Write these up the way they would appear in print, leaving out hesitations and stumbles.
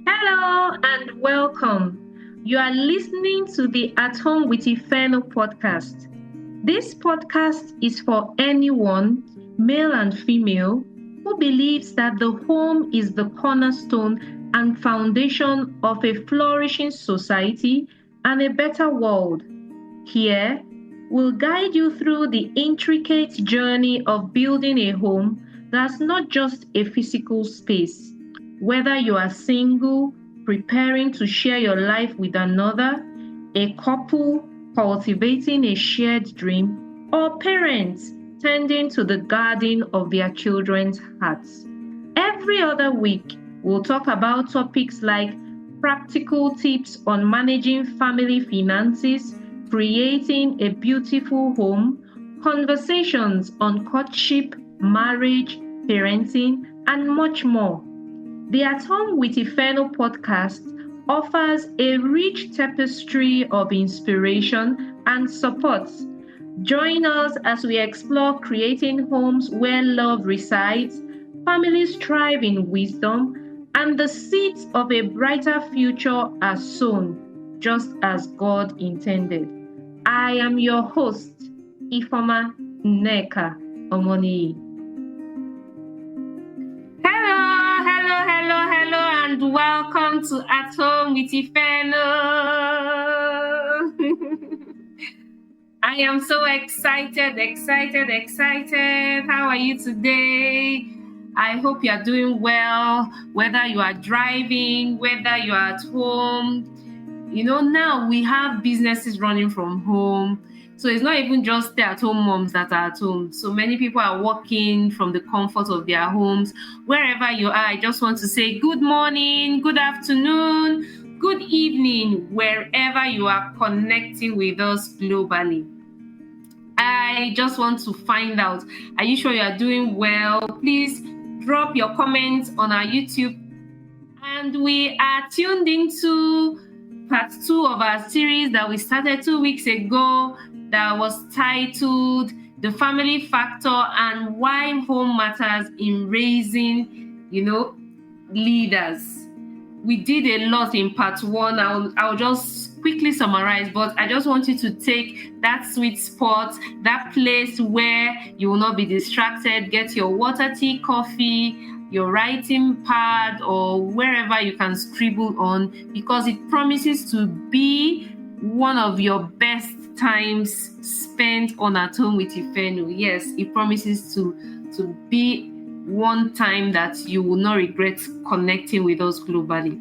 Hello and welcome. You are listening to the At Home with Ifeno podcast. This podcast is for anyone, male and female, who believes that the home is the cornerstone and foundation of a flourishing society and a better world. Here, we'll guide you through the intricate journey of building a home that's not just a physical space. Whether you are single, preparing to share your life with another, a couple cultivating a shared dream, or parents tending to the garden of their children's hearts. Every other week, we'll talk about topics like practical tips on managing family finances, creating a beautiful home, conversations on courtship, marriage, parenting, and much more. The At Home with Ifeno podcast offers a rich tapestry of inspiration and support. Join us as we explore creating homes where love resides, families thrive in wisdom, and the seeds of a brighter future are sown, just as God intended. I am your host, Ifoma Nneka Omoni. Hello, and welcome to At Home with Ifeno. I am so excited. How are you today? I hope you are doing well, whether you are driving, whether you are at home. Now we have businesses running from home. So it's not even just stay-at-home moms that are at home. So many people are working from the comfort of their homes. Wherever you are, I just want to say good morning, good afternoon, good evening, wherever you are connecting with us globally. I just want to find out, are you sure you are doing well? Please drop your comments on our YouTube. And we are tuned into part 2 of our series that we started 2 weeks ago that was titled The Family Factor and Why Home Matters in Raising, Leaders. We did a lot in part 1. I'll just quickly summarize, but I just want you to take that sweet spot, that place where you will not be distracted, get your water, tea, coffee, your writing pad, or wherever you can scribble on, because it promises to be one of your best times spent on At Home with Ifeno. Yes, it promises to be one time that you will not regret connecting with us globally.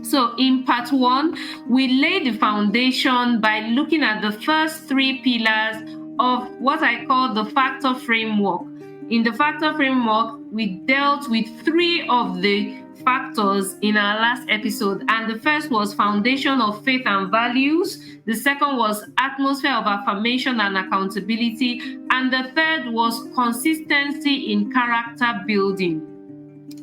So in part 1, we laid the foundation by looking at the first 3 pillars of what I call the F.A.C.T.O.R framework. In the F.A.C.T.O.R framework, we dealt with 3 of the factors in our last episode. And the first was foundation of faith and values. The second was atmosphere of affirmation and accountability. And the third was consistency in character building.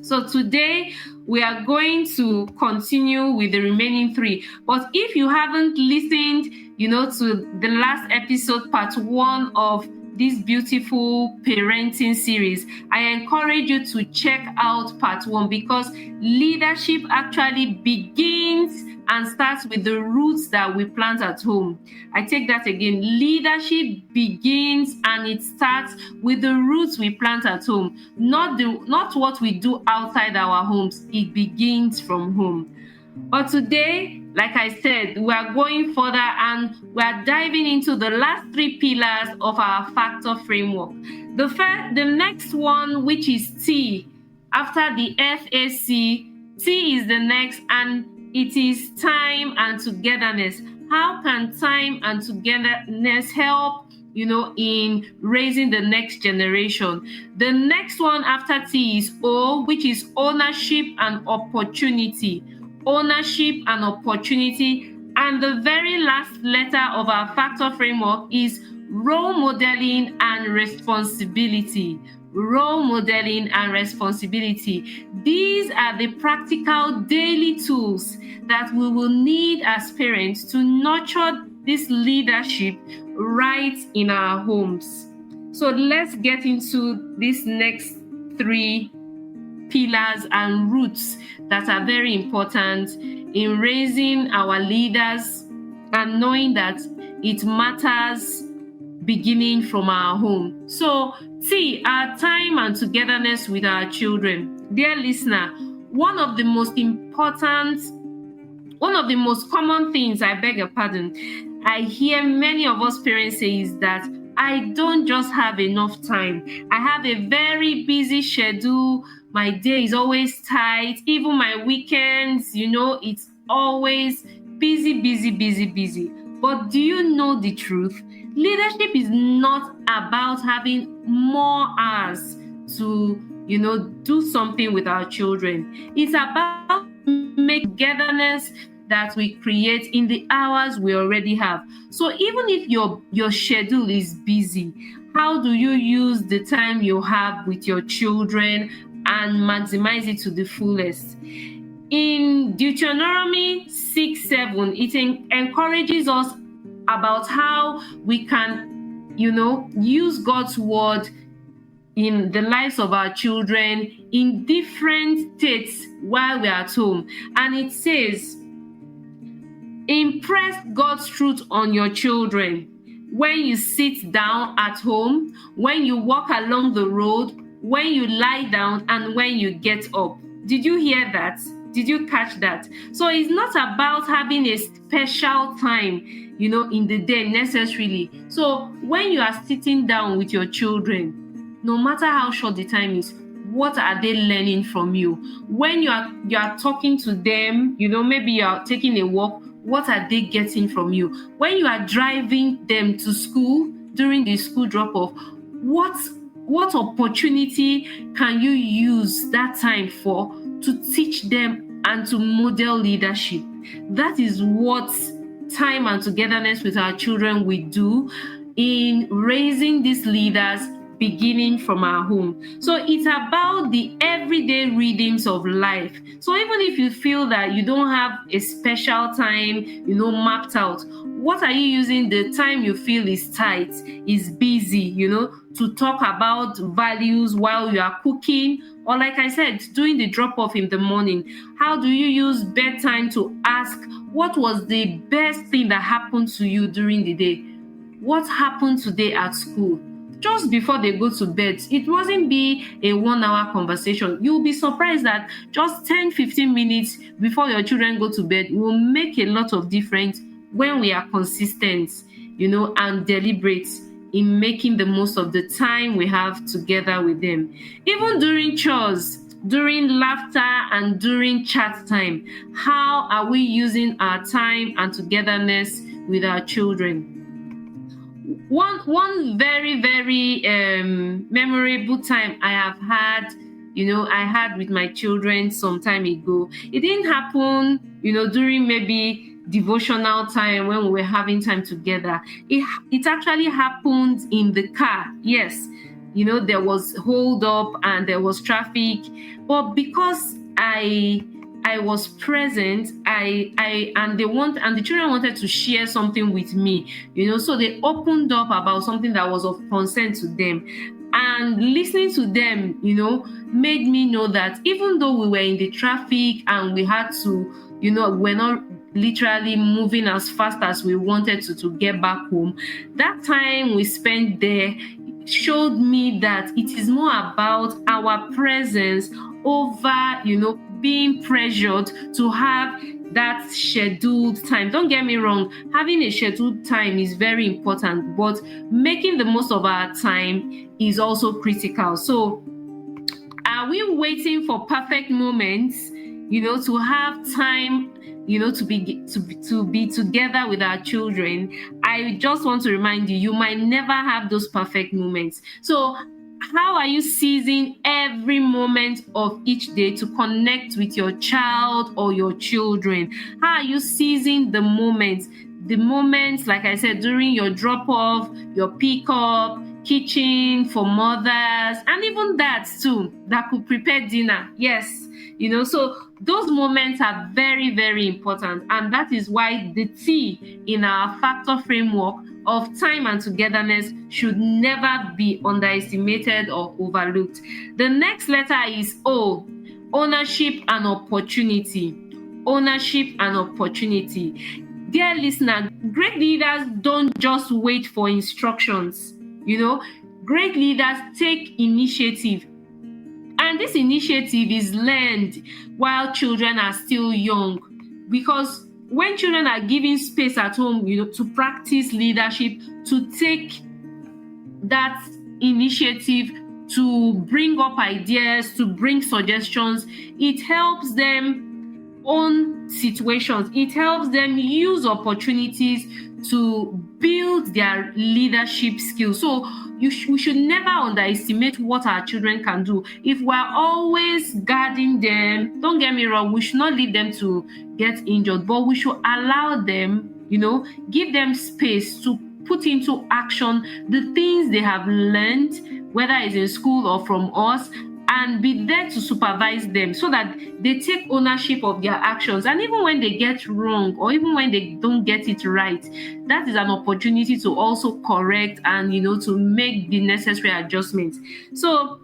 So today, we are going to continue with the remaining 3. But if you haven't listened, to the last episode, part 1 of this beautiful parenting series, I encourage you to check out part 1, because leadership actually begins and starts with the roots that we plant at home. I take that again. Leadership begins and it starts with the roots we plant at home, not what we do outside our homes. It begins from home. But today, like I said, we are going further and we are diving into the last 3 pillars of our F.A.C.T.O.R framework. The next one, which is T, after the F.A.C., T is the next, and it is time and togetherness. How can time and togetherness help, in raising the next generation? The next one after T is O, which is ownership and opportunity. Ownership and opportunity. And the very last letter of our F.A.C.T.O.R framework is role modeling and responsibility. Role modeling and responsibility. These are the practical daily tools that we will need as parents to nurture this leadership right in our homes. So let's get into these next 3 pillars and roots that are very important in raising our leaders and knowing that it matters beginning from our home. So, our time and togetherness with our children. Dear listener, one of the most common things, I beg your pardon, I hear many of us parents say is that I don't just have enough time. I have a very busy schedule. My day is always tight. Even my weekends, it's always busy, busy, busy, busy. But do you know the truth? Leadership is not about having more hours to, do something with our children. It's about making togetherness that we create in the hours we already have. So even if your schedule is busy, how do you use the time you have with your children and maximize it to the fullest? In Deuteronomy 6:7, it encourages us about how we can, use God's word in the lives of our children in different states while we're at home. And it says, impress God's truth on your children when you sit down at home, when you walk along the road, when you lie down, and when you get up. Did you hear that? Did you catch that? So it's not about having a special time, in the day necessarily. So when you are sitting down with your children, no matter how short the time is, what are they learning from you? When you are talking to them, maybe you are taking a walk, what are they getting from you? When you are driving them to school during the school drop-off, what opportunity can you use that time for to teach them and to model leadership? That is what time and togetherness with our children we do in raising these leaders beginning from our home. So it's about the everyday rhythms of life. So even if you feel that you don't have a special time, mapped out, what are you using the time you feel is tight, is busy, to talk about values while you are cooking? Or like I said, doing the drop-off in the morning, how do you use bedtime to ask, what was the best thing that happened to you during the day? What happened today at school? Just before they go to bed, it wasn't be a 1-hour conversation. You'll be surprised that just 10-15 minutes before your children go to bed will make a lot of difference when we are consistent, and deliberate in making the most of the time we have together with them. Even during chores, during laughter, and during chat time, how are we using our time and togetherness with our children? One very, very memorable time I have had, I had with my children some time ago. It didn't happen, during maybe devotional time when we were having time together. It actually happened in the car. Yes, there was hold up and there was traffic, but because I was present, and the children wanted to share something with me, so they opened up about something that was of concern to them. And listening to them, made me know that even though we were in the traffic and we had to, we're not literally moving as fast as we wanted to get back home, that time we spent there showed me that it is more about our presence over, being pressured to have that scheduled time. Don't get me wrong, having a scheduled time is very important, but making the most of our time is also critical. So are we waiting for perfect moments, to have time, to be together with our children? I just want to remind you, you might never have those perfect moments. So how are you seizing every moment of each day to connect with your child or your children? How are you seizing the moments? The moments, like I said, during your drop-off, your pick-up, kitchen for mothers, and even dads too, that could prepare dinner. Yes, so those moments are very, very important. And that is why the T in our F.A.C.T.O.R framework of time and togetherness should never be underestimated or overlooked. The next letter is O. Ownership and opportunity. Ownership and opportunity. Dear listener, great leaders don't just wait for instructions. Great leaders take initiative. And this initiative is learned while children are still young. Because when children are given space at home, to practice leadership, to take that initiative, to bring up ideas, to bring suggestions, it helps them own situations. It helps them use opportunities to build their leadership skills. So we should never underestimate what our children can do. If we're always guarding them, don't get me wrong, we should not leave them to get injured, but we should allow them, give them space to put into action the things they have learned, whether it's in school or from us, and be there to supervise them so that they take ownership of their actions. And even when they get wrong, or even when they don't get it right, that is an opportunity to also correct and, to make the necessary adjustments. So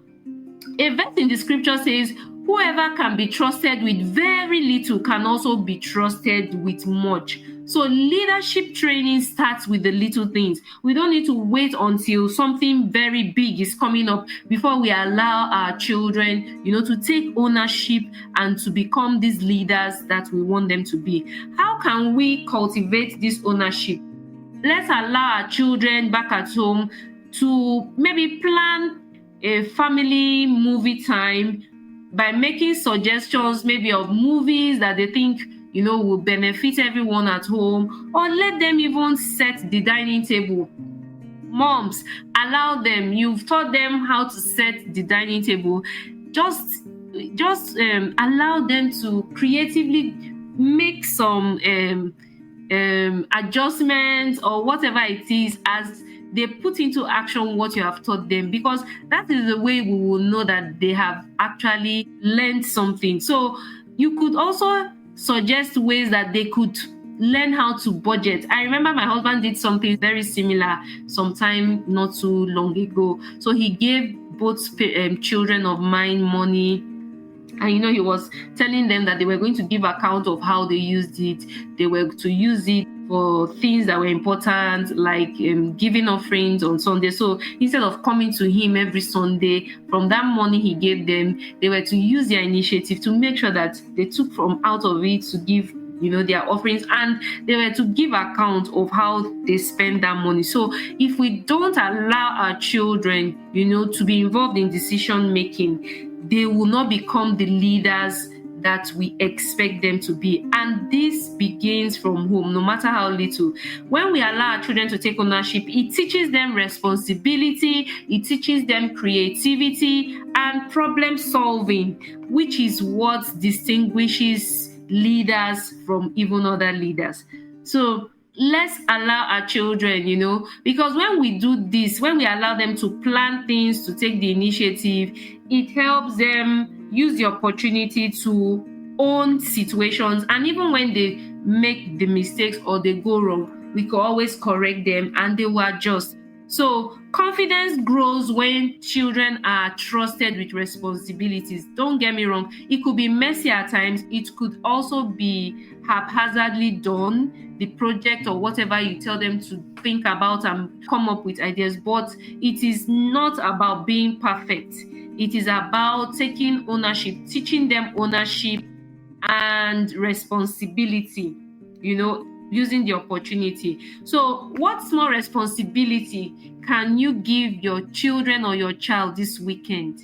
a verse in the scripture says, whoever can be trusted with very little can also be trusted with much. So leadership training starts with the little things. We don't need to wait until something very big is coming up before we allow our children, to take ownership and to become these leaders that we want them to be. How can we cultivate this ownership? Let's allow our children back at home to maybe plan a family movie time by making suggestions maybe of movies that they think will benefit everyone at home, or let them even set the dining table. Moms, allow them. You've taught them how to set the dining table. Just allow them to creatively make some adjustments or whatever it is as they put into action what you have taught them, because that is the way we will know that they have actually learned something. So you could also suggest ways that they could learn how to budget. I remember my husband did something very similar sometime not too long ago. So he gave both children of mine money, and he was telling them that they were going to give account of how they used it. They were to use it for things that were important, like giving offerings on Sunday. So instead of coming to him every Sunday, from that money he gave them, they were to use their initiative to make sure that they took from out of it to give their offerings, and they were to give account of how they spend that money. So if we don't allow our children to be involved in decision making, they will not become the leaders that we expect them to be. And this begins from home, no matter how little. When we allow our children to take ownership, it teaches them responsibility, it teaches them creativity and problem solving, which is what distinguishes leaders from even other leaders. So let's allow our children, because when we do this, when we allow them to plan things, to take the initiative, it helps them use the opportunity to own situations. And even when they make the mistakes or they go wrong, we can always correct them and they will adjust. So confidence grows when children are trusted with responsibilities. Don't get me wrong, it could be messy at times. It could also be haphazardly done, the project or whatever you tell them to think about and come up with ideas. But it is not about being perfect. It is about taking ownership, teaching them ownership and responsibility, using the opportunity. So what small responsibility can you give your children or your child this weekend?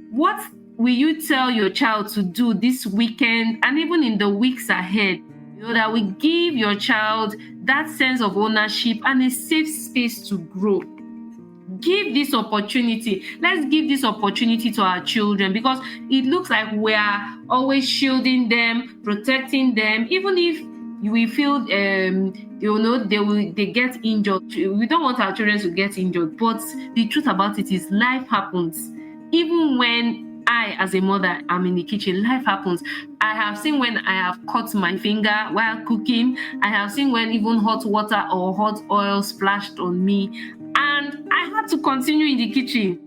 What will you tell your child to do this weekend and even in the weeks ahead? That will give your child that sense of ownership and a safe space to grow. Give this opportunity. Let's give this opportunity to our children, because it looks like we are always shielding them, protecting them, even if we feel they get injured. We don't want our children to get injured, but the truth about it is life happens. Even when I, as a mother, am in the kitchen, life happens. I have seen when I have cut my finger while cooking. I have seen when even hot water or hot oil splashed on me, and I had to continue in the kitchen.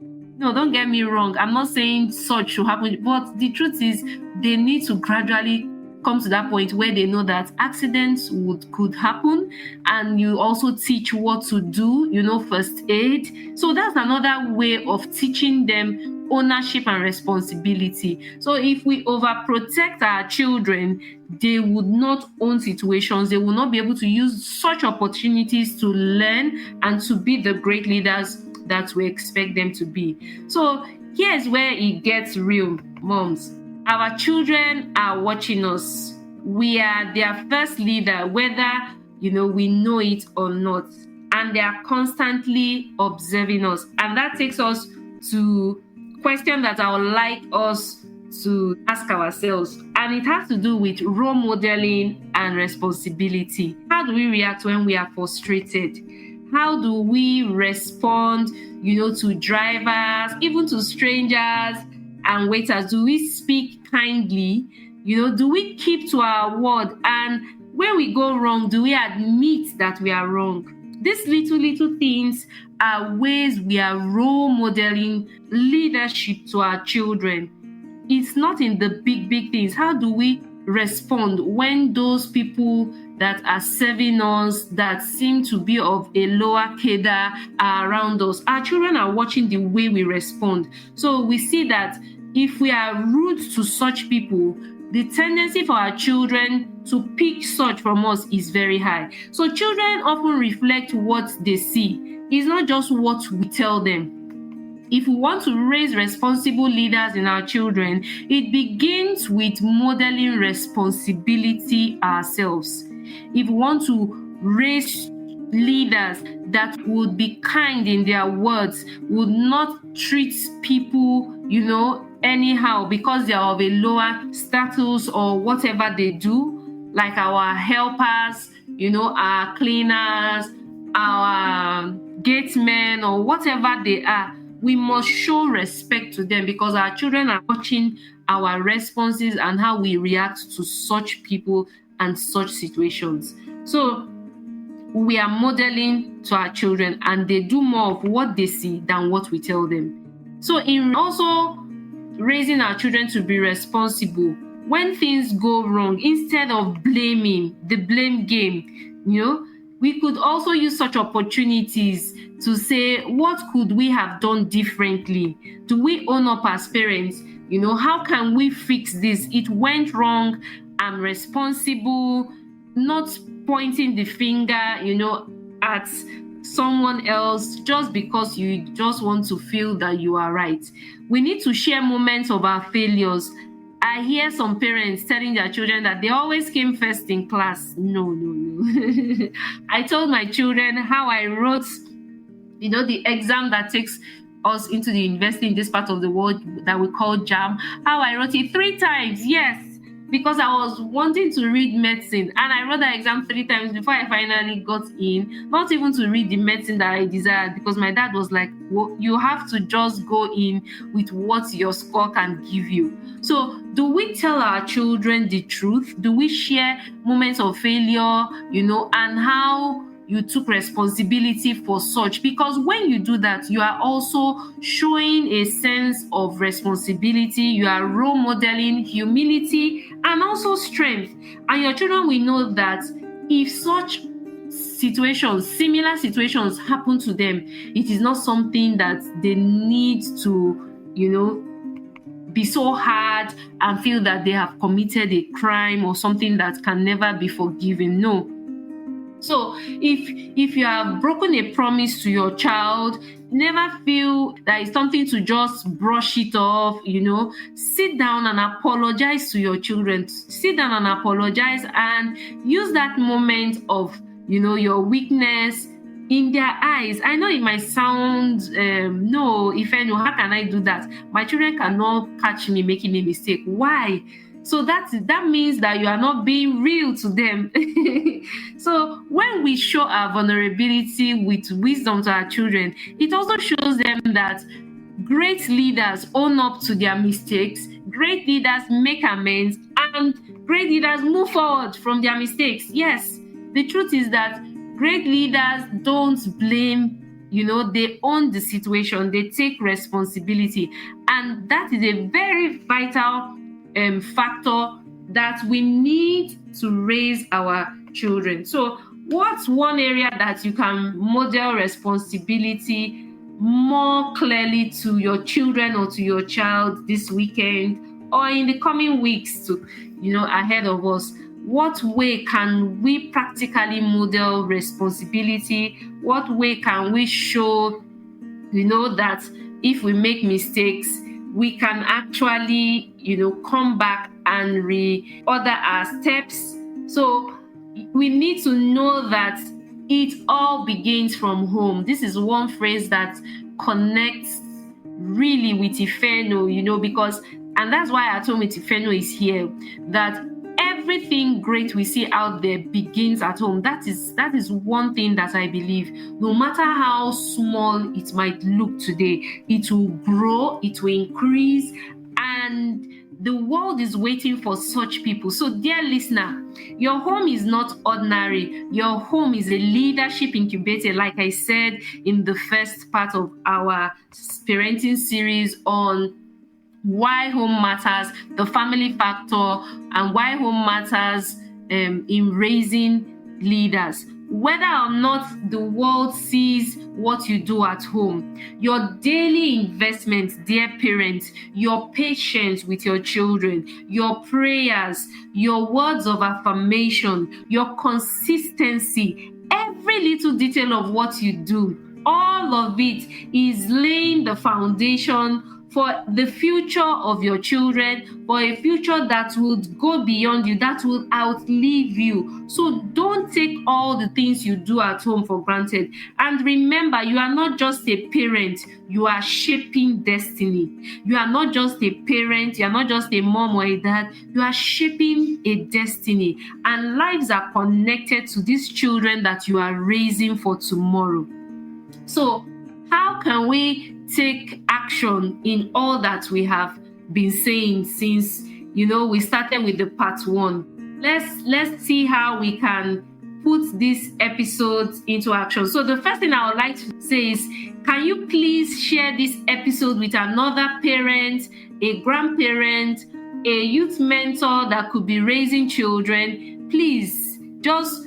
No, don't get me wrong. I'm not saying such should happen, but the truth is they need to gradually come to that point where they know that accidents could happen, and you also teach what to do, first aid. So that's another way of teaching them ownership and responsibility. So if we overprotect our children, they would not own situations. They will not be able to use such opportunities to learn and to be the great leaders that we expect them to be. So here's where it gets real, moms. Our children are watching us. We are their first leader, whether we know it or not. And they are constantly observing us. And that takes us to a question that I would like us to ask ourselves. And it has to do with role modeling and responsibility. How do we react when we are frustrated? How do we respond, to drivers, even to strangers and waiters? Do we speak kindly? Do we keep to our word? And when we go wrong, do we admit that we are wrong? These little things are ways we are role modeling leadership to our children. It's not in the big things. How do we respond when those people that are serving us, that seem to be of a lower cadre, are around us? Our children are watching the way we respond. So we see that if we are rude to such people, the tendency for our children to pick such from us is very high. So children often reflect what they see. It's not just what we tell them. If we want to raise responsible leaders in our children, it begins with modeling responsibility ourselves. If we want to raise leaders that would be kind in their words, would not treat people, anyhow because they are of a lower status or whatever they do, like our helpers, our cleaners, our gatemen, or whatever they are, we must show respect to them because our children are watching our responses and how we react to such people and such situations. So we are modeling to our children, and they do more of what they see than what we tell them. So in also raising our children to be responsible, when things go wrong, instead of blaming, the blame game, we could also use such opportunities to say, what could we have done differently? Do we own up as parents? How can we fix this? It went wrong. I'm responsible. Not pointing the finger, at someone else just because you just want to feel that you are right. We need to share moments of our failures. I hear some parents telling their children that they always came first in class. No. I told my children how I wrote, the exam that takes us into the university in this part of the world that we call JAM, how I wrote it 3 times. Yes, because I was wanting to read medicine, and I wrote that exam 3 times before I finally got in, not even to read the medicine that I desired, because my dad was like, well, you have to just go in with what your score can give you. So do we tell our children the truth? Do we share moments of failure, and how you took responsibility for such? Because when you do that, you are also showing a sense of responsibility. You are role modeling humility and also strength. And your children will know that if such situations, similar situations happen to them, it is not something that they need to, be so hard and feel that they have committed a crime or something that can never be forgiven. No. So if you have broken a promise to your child, never feel that it's something to just brush it off, sit down and apologize to your children. Sit down and apologize and use that moment of, your weakness in their eyes. I know it might sound, no, Ifeno, how can I do that? My children cannot catch me making a mistake. Why? So that means that you are not being real to them. So when we show our vulnerability with wisdom to our children, it also shows them that great leaders own up to their mistakes, great leaders make amends, and great leaders move forward from their mistakes. Yes, the truth is that great leaders don't blame they own the situation, they take responsibility. And that is a very vital factor that we need to raise our children. So what's one area that you can model responsibility more clearly to your children or to your child this weekend or in the coming weeks to ahead of us? What way can we practically model responsibility? What way can we show that if we make mistakes, we can actually come back and reorder our steps? So we need to know that it all begins from home. This is one phrase that connects really with Ifeno, because, and that's why At Home with Ifeno is here, that everything great we see out there begins at home. That is one thing that I believe. No matter how small it might look today, it will grow, it will increase, and the world is waiting for such people. So, dear listener, your home is not ordinary. Your home is a leadership incubator, like I said in the first part of our parenting series on why home matters, the family factor, and why home matters in raising leaders. Whether or not the world sees what you do at home, your daily investments, dear parents, your patience with your children, your prayers, your words of affirmation, your consistency, every little detail of what you do, all of it is laying the foundation for the future of your children, for a future that would go beyond you, that will outlive you. So don't take all the things you do at home for granted. And remember, you are not just a parent, you are shaping destiny. You are not just a parent, you are not just a mom or a dad, you are shaping a destiny. And lives are connected to these children that you are raising for tomorrow. So how can we take action in all that we have been saying since we started with the part 1? Let's see how we can put these episodes into action. So the first thing I would like to say is, can you please share this episode with another parent, a grandparent, a youth mentor that could be raising children? Please just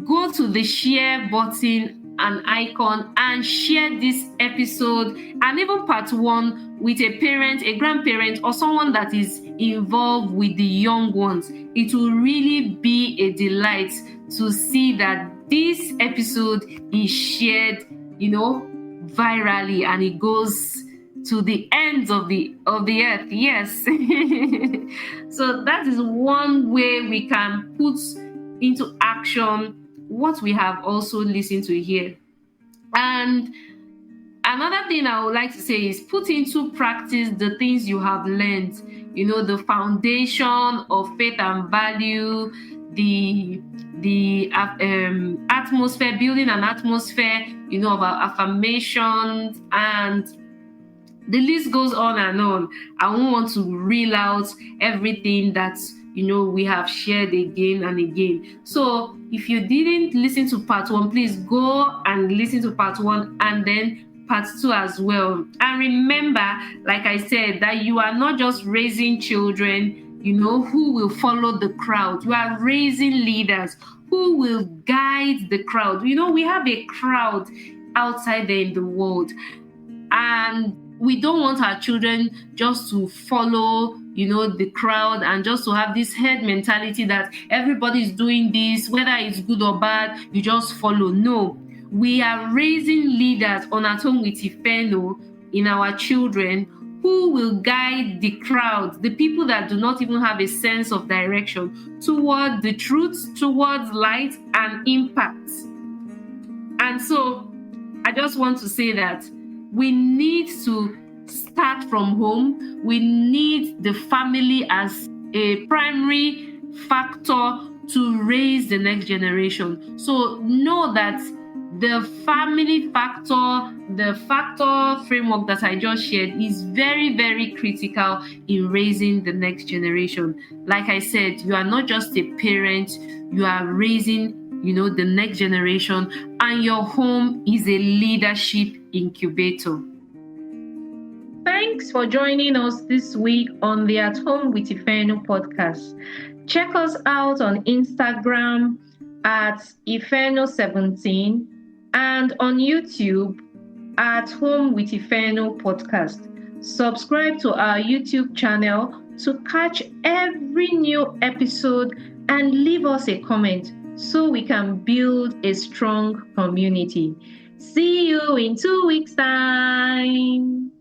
go to the share button an icon and share this episode and even part 1 with a parent, a grandparent, or someone that is involved with the young ones. It will really be a delight to see that this episode is shared, virally, and it goes to the ends of the earth. Yes. So that is one way we can put into action what we have also listened to here. And another thing I would like to say is put into practice the things you have learned, the foundation of faith and value, the atmosphere, building an atmosphere, of affirmations, and the list goes on and on. I won't want to reel out everything that we have shared again and again. So if you didn't listen to part 1, please go and listen to part 1 and then part 2 as well. And remember, like I said, that you are not just raising children, who will follow the crowd. You are raising leaders who will guide the crowd. We have a crowd outside there in the world, and we don't want our children just to follow, the crowd and just to have this herd mentality that everybody is doing this, whether it's good or bad, you just follow. No, we are raising leaders on At Home with Ifeno in our children who will guide the crowd, the people that do not even have a sense of direction, toward the truth, towards light and impact. And so I just want to say that we need to start from home. We need the family as a primary factor to raise the next generation. So know that the family factor, the factor framework that I just shared is very, very critical in raising the next generation. Like I said, you are not just a parent, you are raising the next generation, and your home is a leadership incubator. Thanks for joining us this week on the At Home with Ifeno podcast. Check us out on Instagram at Ifeno17 and on YouTube at Home with Ifeno podcast. Subscribe to our YouTube channel to catch every new episode and leave us a comment so we can build a strong community. See you in 2 weeks' time.